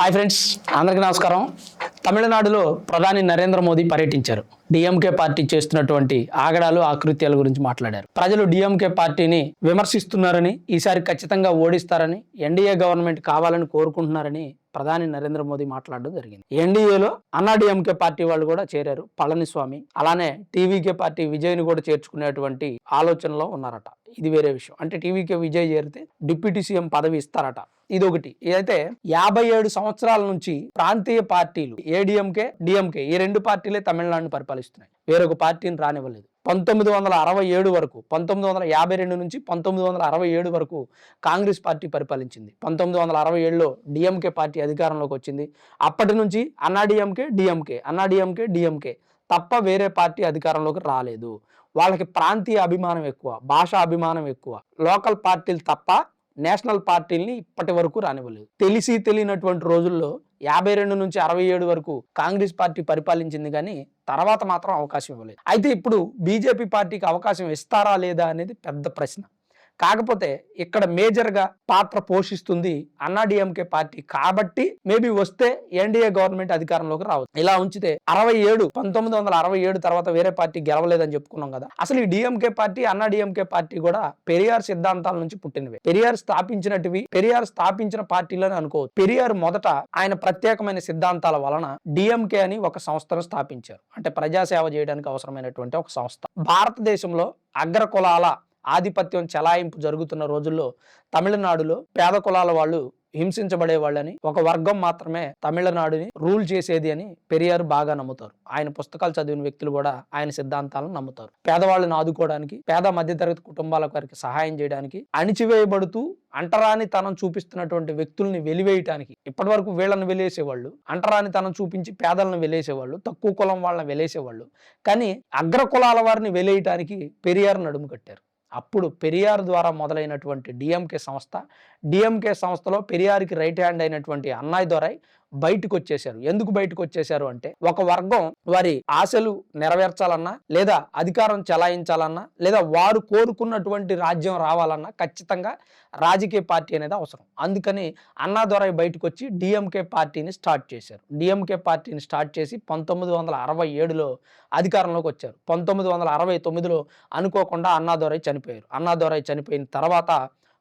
Hi friends, అందరికీ నమస్కారం. తమిళనాడులో ప్రధాని నరేంద్ర మోదీ పర్యటించారు. డిఎంకే పార్టీ చేస్తున్నటువంటి ఆగడాలు ఆకృత్యాల గురించి మాట్లాడారు. ప్రజలు డిఎంకే పార్టీని విమర్శిస్తున్నారని, ఈసారి ఖచ్చితంగా ఓడిస్తారని, ఎన్డీఏ గవర్నమెంట్ కావాలని కోరుకుంటున్నారని ప్రధాని నరేంద్ర మోదీ మాట్లాడడం జరిగింది. ఎన్డీఏలో అన్నా డిఎంకే పార్టీ వాళ్ళు కూడా చేరారు. పళనిస్వామి అలానే టీవీకే పార్టీ విజయ్ని కూడా చేర్చుకునేటువంటి ఆలోచనలో ఉన్నారట. ఇది వేరే విషయం. అంటే టీవీకే విజయ్ చేరితే డిప్యూటీ సీఎం పదవి ఇస్తారట. ఇదొకటి. ఇదైతే 57 సంవత్సరాల నుంచి ప్రాంతీయ పార్టీలు ఏడీఎంకే డిఎంకే ఈ రెండు పార్టీలే తమిళనాడుని పరిపాలిస్తున్నాయి. వేరొక పార్టీని రానివ్వలేదు. 1967 వరకు 1952 నుంచి 1967 వరకు కాంగ్రెస్ పార్టీ పరిపాలించింది. 1967లో డిఎంకే పార్టీ అధికారంలోకి వచ్చింది. అప్పటి నుంచి అన్నా డిఎంకే డిఎంకే తప్ప వేరే పార్టీ అధికారంలోకి రాలేదు. వాళ్ళకి ప్రాంతీయ అభిమానం ఎక్కువ, భాషా అభిమానం ఎక్కువ. లోకల్ పార్టీలు తప్ప నేషనల్ పార్టీల్ని ఇప్పటి వరకు రానివ్వలేదు. తెలిసి తెలియనటువంటి రోజుల్లో 52 నుంచి 67 వరకు కాంగ్రెస్ పార్టీ పరిపాలించింది, కానీ తర్వాత మాత్రం అవకాశం ఇవ్వలేదు. అయితే ఇప్పుడు బీజేపీ పార్టీకి అవకాశం ఇస్తారా లేదా అనేది పెద్ద ప్రశ్న. కాకపోతే ఇక్కడ మేజర్గా పాత్ర పోషిస్తుంది అన్నా డిఎంకే పార్టీ కాబట్టి మేబీ వస్తే ఎన్డీఏ గవర్నమెంట్ అధికారంలోకి రావచ్చు. ఇలా ఉంచితే 1967 తర్వాత వేరే పార్టీ గెలవలేదని చెప్పుకున్నాం కదా. అసలు ఈ డిఎంకే పార్టీ అన్నా డిఎంకే పార్టీ కూడా పెరియార్ సిద్ధాంతాల నుంచి పుట్టినవి. పెరియార్ స్థాపించిన పార్టీలని అనుకోవచ్చు. పెరియార్ మొదట ఆయన ప్రత్యేకమైన సిద్ధాంతాల వలన డిఎంకే అని ఒక సంస్థను స్థాపించారు. అంటే ప్రజాసేవ చేయడానికి అవసరమైనటువంటి ఒక సంస్థ. భారతదేశంలో అగ్ర కులాల ఆధిపత్యం చెలాయింపు జరుగుతున్న రోజుల్లో తమిళనాడులో పేద కులాల వాళ్ళు హింసించబడే వాళ్ళని, ఒక వర్గం మాత్రమే తమిళనాడుని రూల్ చేసేది అని పెరియార్ బాగా నమ్ముతారు. ఆయన పుస్తకాలు చదివిన వ్యక్తులు కూడా ఆయన సిద్ధాంతాలను నమ్ముతారు. పేదవాళ్ళని ఆదుకోవడానికి, పేద మధ్యతరగతి కుటుంబాల వారికి సహాయం చేయడానికి, అణిచివేయబడుతూ అంటరానితనం చూపిస్తున్నటువంటి వ్యక్తుల్ని వెలివేయటానికి, ఇప్పటి వరకు వీళ్ళని వెలేసేవాళ్ళు, అంటరానితనం చూపించి పేదలను వెలేసేవాళ్ళు, తక్కువ కులం వాళ్ళని వెలేసేవాళ్ళు. కానీ అగ్ర కులాల వారిని వెలేయటానికి పెరియార్ నడుము కట్టారు. అప్పుడు పెరియార్ ద్వారా మొదలైనటువంటి డిఎంకే సంస్థలో పెరియార్కి రైట్ హ్యాండ్ అయినటువంటి అన్నాయ్ దొరై బయటకు వచ్చేశారు. ఎందుకు బయటకు వచ్చేశారు అంటే, ఒక వర్గం వారి ఆశలు నెరవేర్చాలన్నా, లేదా అధికారం చెలాయించాలన్నా, లేదా వారు కోరుకున్నటువంటి రాజ్యం రావాలన్నా ఖచ్చితంగా రాజకీయ పార్టీ అనేది అవసరం. అందుకని అన్నా దొరై బయటకు వచ్చి డిఎంకే పార్టీని స్టార్ట్ చేశారు. డిఎంకే పార్టీని స్టార్ట్ చేసి 1967లో అధికారంలోకి వచ్చారు. 1969లో అనుకోకుండా అన్నా దొరై చనిపోయారు. అన్నా దొరై చనిపోయిన తర్వాత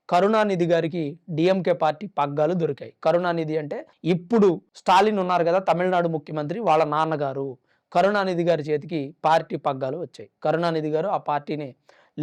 కరుణానిధి గారికి డిఎంకే పార్టీ పగ్గాలు దొరికాయి. కరుణానిధి అంటే ఇప్పుడు స్టాలిన్ ఉన్నారు కదా తమిళనాడు ముఖ్యమంత్రి, వాళ్ళ నాన్నగారు. కరుణానిధి గారి చేతికి పార్టీ పగ్గాలు వచ్చాయి. కరుణానిధి గారు ఆ పార్టీని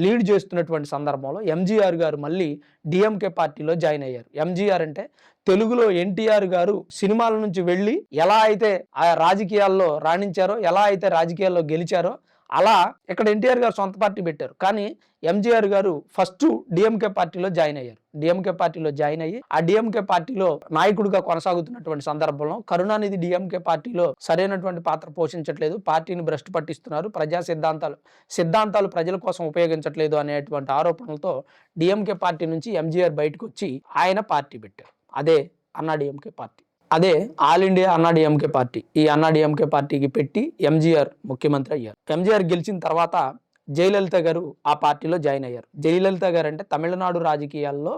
లీడ్ చేస్తున్నటువంటి సందర్భంలో ఎంజీఆర్ గారు మళ్ళీ డిఎంకే పార్టీలో జాయిన్ అయ్యారు. ఎంజీఆర్ అంటే తెలుగులో ఎన్టీఆర్ గారు సినిమాల నుంచి వెళ్ళి ఎలా అయితే ఆ రాజకీయాల్లో రాణించారో, ఎలా అయితే రాజకీయాల్లో గెలిచారో, అలా ఇక్కడ ఎన్టీఆర్ గారు సొంత పార్టీ పెట్టారు. కానీ ఎంజీఆర్ గారు ఫస్ట్ డిఎంకే పార్టీలో జాయిన్ అయ్యారు. డిఎంకే పార్టీలో జాయిన్ అయ్యి ఆ డిఎంకే పార్టీలో నాయకుడిగా కొనసాగుతున్నటువంటి సందర్భంలో కరుణానిధి డిఎంకే పార్టీలో సరైనటువంటి పాత్ర పోషించట్లేదు, పార్టీని భ్రష్టు పట్టిస్తున్నారు, ప్రజా సిద్ధాంతాలు ప్రజల కోసం ఉపయోగించట్లేదు అనేటువంటి ఆరోపణలతో డిఎంకే పార్టీ నుంచి ఎంజీఆర్ బయటకు వచ్చి ఆయన పార్టీ పెట్టారు. అదే అన్నా డిఎంకే పార్టీ, అదే ఆల్ ఇండియా అన్నా డిఎంకే పార్టీ. ఈ అన్నా డిఎంకే పార్టీకి పెట్టి ఎంజీఆర్ ముఖ్యమంత్రి అయ్యారు. ఎంజీఆర్ గెలిచిన తర్వాత జయలలిత గారు ఆ పార్టీలో జాయిన్ అయ్యారు. జయలలిత గారు అంటే తమిళనాడు రాజకీయాల్లో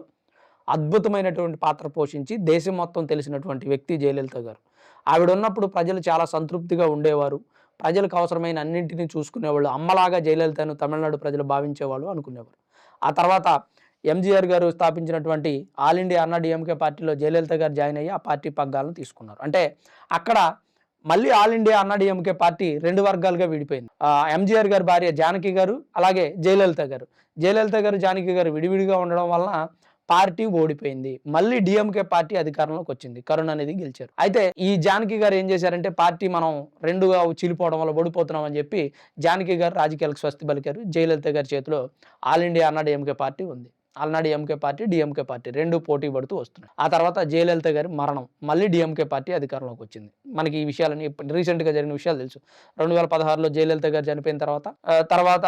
అద్భుతమైనటువంటి పాత్ర పోషించి దేశం మొత్తం తెలిసినటువంటి వ్యక్తి జయలలిత గారు. ఆవిడ ఉన్నప్పుడు ప్రజలు చాలా సంతృప్తిగా ఉండేవారు. ప్రజలకు అవసరమైన అన్నింటినీ చూసుకునేవాళ్ళు. అమ్మలాగా జయలలితను తమిళనాడు ప్రజలు భావించేవాళ్ళు, అనుకునేవారు. ఆ తర్వాత ఎంజీఆర్ గారు స్థాపించినటువంటి ఆల్ ఇండియా అన్నా డిఎంకే పార్టీలో జయలలిత గారు జాయిన్ అయ్యి ఆ పార్టీ పగ్గాలను తీసుకున్నారు. అంటే అక్కడ మళ్ళీ ఆల్ ఇండియా అన్నా డిఎంకే పార్టీ రెండు వర్గాలుగా విడిపోయింది. ఎంజీఆర్ గారి భార్య జానకి గారు, అలాగే జయలలిత గారు జానకి గారు విడివిడిగా ఉండడం వలన పార్టీ ఓడిపోయింది. మళ్ళీ డిఎంకే పార్టీ అధికారంలోకి వచ్చింది. కరుణానిధి గెలిచారు. అయితే ఈ జానకి గారు ఏం చేశారంటే, పార్టీ మనం రెండుగా చీలిపోవడం వల్ల ఓడిపోతున్నాం అని చెప్పి జానకి గారు రాజకీయాలకు స్వస్తి పలికారు. జయలలిత గారి చేతిలో ఆల్ ఇండియా అన్నా డిఎంకే పార్టీ ఉంది. అన్నా డిఎంకే పార్టీ, డిఎంకే పార్టీ రెండు పోటీ పడుతూ వస్తున్నాయి. ఆ తర్వాత జయలలిత గారి మరణం, మళ్ళీ డిఎంకే పార్టీ అధికారంలోకి వచ్చింది. మనకి ఈ విషయాలని రీసెంట్గా జరిగిన విషయాలు తెలుసు. 2016లో జయలలిత గారు చనిపోయిన తర్వాత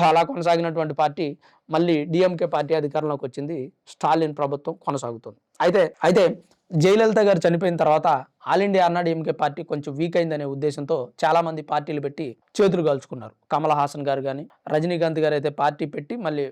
అలా కొనసాగినటువంటి పార్టీ మళ్ళీ డిఎంకే పార్టీ అధికారంలోకి వచ్చింది. స్టాలిన్ ప్రభుత్వం కొనసాగుతుంది. అయితే జయలలిత గారు చనిపోయిన తర్వాత ఆల్ ఇండియా అన్నా డిఎంకే పార్టీ కొంచెం వీక్ అయిందనే ఉద్దేశంతో చాలా మంది పార్టీలు పెట్టి చేతులు కాల్చుకున్నారు. కమల్ హాసన్ గారు కానీ, రజనీకాంత్ గారు అయితే పార్టీ పెట్టి మళ్ళీ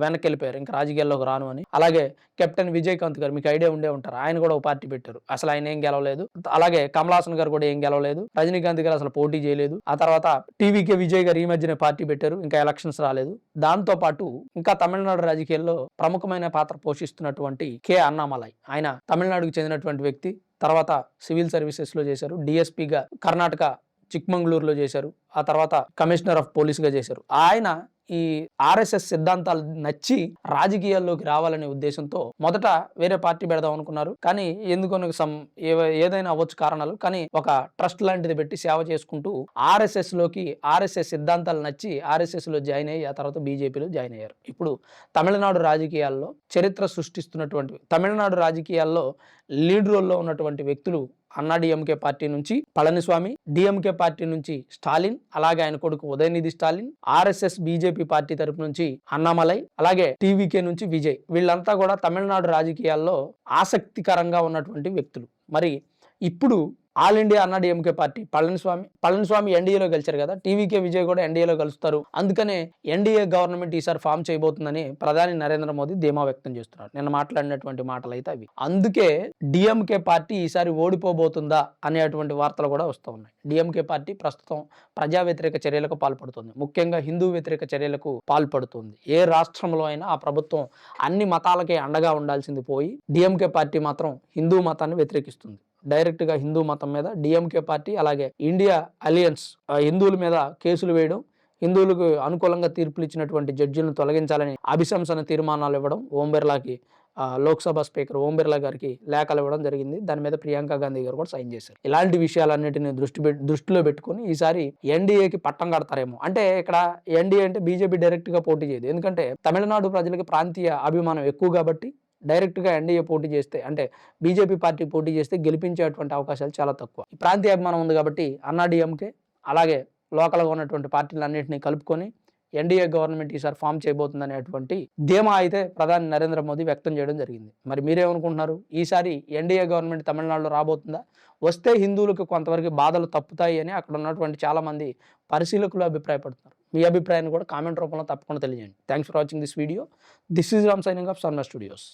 వెనక్కి వెళ్ళిపోయారు, ఇంకా రాజకీయాల్లోకి రాను అని. అలాగే కెప్టెన్ విజయకాంత్ గారు, మీకు ఐడియా ఉండే ఉంటారు, ఆయన కూడా ఒక పార్టీ పెట్టారు, అసలు ఆయన ఏం గెలవలేదు. అలాగే కమల్ హాసన్ గారు కూడా ఏం గెలవలేదు, రజనీకాంత్ గారు అసలు పోటీ చేయలేదు. ఆ తర్వాత టీవీకే విజయ్ గారు ఈ మధ్యనే పార్టీ పెట్టారు, ఇంకా ఎలక్షన్స్ రాలేదు. దాంతో పాటు ఇంకా తమిళనాడు రాజకీయాల్లో ప్రముఖమైన పాత్ర పోషిస్తున్నటువంటి కె అన్నామలై, ఆయన తమిళనాడుకు చెందినటువంటి వ్యక్తి. తర్వాత సివిల్ సర్వీసెస్ లో చేశారు, డిఎస్పీగా కర్ణాటక చిక్మంగళూరులో చేశారు, ఆ తర్వాత కమిషనర్ ఆఫ్ పోలీస్గా చేశారు. ఆయన ఈ ఆర్ఎస్ఎస్ సిద్ధాంతాలు నచ్చి రాజకీయాల్లోకి రావాలనే ఉద్దేశంతో మొదట వేరే పార్టీ పెడదాం అనుకున్నారు. కానీ ఎందుకో ఏదైనా అవ్వచ్చు కారణాలు, కానీ ఒక ట్రస్ట్ లాంటిది పెట్టి సేవ చేసుకుంటూ ఆర్ఎస్ఎస్ సిద్ధాంతాలు నచ్చి ఆర్ఎస్ఎస్ లో జాయిన్ అయ్యి ఆ తర్వాత బీజేపీలో జాయిన్ అయ్యారు. ఇప్పుడు తమిళనాడు రాజకీయాల్లో చరిత్ర సృష్టిస్తున్నటువంటి, తమిళనాడు రాజకీయాల్లో లీడ్ రోల్లో ఉన్నటువంటి వ్యక్తులు అన్నా డిఎంకే పార్టీ నుంచి పళనిస్వామి, డిఎంకే పార్టీ నుంచి స్టాలిన్, అలాగే ఆయన కొడుకు Udhayanidhi Stalin, RSS BJP party తరపు నుంచి అన్నామలై, అలాగే టీవీకే నుంచి విజయ్. వీళ్ళంతా కూడా తమిళనాడు రాజకీయాల్లో ఆసక్తికరంగా ఉన్నటువంటి వ్యక్తులు. మరి ఇప్పుడు ఆల్ ఇండియా అన్నా డిఎంకే పార్టీ పళనిస్వామి ఎన్డీఏలో గెలిచారు కదా, టీవీకే విజయ్ కూడా ఎన్డీఏలో కలుస్తారు. అందుకనే ఎన్డీఏ గవర్నమెంట్ ఈసారి ఫామ్ చేయబోతుందని ప్రధాని నరేంద్ర మోదీ ధీమా వ్యక్తం చేస్తున్నారు. నిన్న మాట్లాడినటువంటి మాటలు అయితే అవి. అందుకే డిఎంకే పార్టీ ఈసారి ఓడిపోబోతుందా అనేటువంటి వార్తలు కూడా వస్తూ ఉన్నాయి. డిఎంకే పార్టీ ప్రస్తుతం ప్రజా వ్యతిరేక చర్యలకు పాల్పడుతుంది, ముఖ్యంగా హిందూ వ్యతిరేక చర్యలకు పాల్పడుతుంది. ఏ రాష్ట్రంలో అయినా ఆ ప్రభుత్వం అన్ని మతాలకే అండగా ఉండాల్సింది పోయి డిఎంకే పార్టీ మాత్రం హిందూ మతాన్ని వ్యతిరేకిస్తుంది. డైరెక్ట్గా హిందూ మతం మీద డిఎంకే పార్టీ, అలాగే ఇండియా అలయన్స్ హిందువుల మీద కేసులు వేయడం, హిందువులకు అనుకూలంగా తీర్పులు ఇచ్చినటువంటి జడ్జిలను తొలగించాలని అభిశంసన తీర్మానాలు ఇవ్వడం, ఓం బిర్లాకి లోక్సభ స్పీకర్ ఓం బిర్లా గారికి లేఖలు ఇవ్వడం జరిగింది. దాని మీద ప్రియాంక గాంధీ గారు కూడా సైన్ చేశారు. ఇలాంటి విషయాలన్నిటిని దృష్టిలో పెట్టుకుని ఈసారి ఎన్డీఏకి పట్టం కడతారేమో. అంటే ఇక్కడ ఎన్డీఏ అంటే బీజేపీ డైరెక్ట్ గా పోటీ చేయదు, ఎందుకంటే తమిళనాడు ప్రజలకి ప్రాంతీయ అభిమానం ఎక్కువ కాబట్టి డైరెక్ట్గా ఎన్డీఏ పోటీ చేస్తే, అంటే బీజేపీ పార్టీ పోటీ చేస్తే గెలిపించేటువంటి అవకాశాలు చాలా తక్కువ. ఈ ప్రాంతీయ అభిమానం ఉంది కాబట్టి అన్నా డిఎంకే అలాగే లోకల్గా ఉన్నటువంటి పార్టీలన్నింటినీ కలుపుకొని ఎన్డీఏ గవర్నమెంట్ ఈసారి ఫామ్ చేయబోతుంది అనేటువంటి ధీమా అయితే ప్రధాని నరేంద్ర మోదీ వ్యక్తం చేయడం జరిగింది. మరి మీరేమనుకుంటున్నారు? ఈసారి ఎన్డీఏ గవర్నమెంట్ తమిళనాడులో రాబోతుందా? వస్తే హిందువులకు కొంతవరకు బాధలు తప్పుతాయి అని అక్కడ ఉన్నటువంటి చాలా మంది పరిశీలకులు అభిప్రాయపడుతున్నారు. మీ అభిప్రాయాన్ని కూడా కామెంట్ రూపంలో తప్పకుండా తెలియజేయండి. Thanks for watching this video. This is Ram signing off Sharma studios.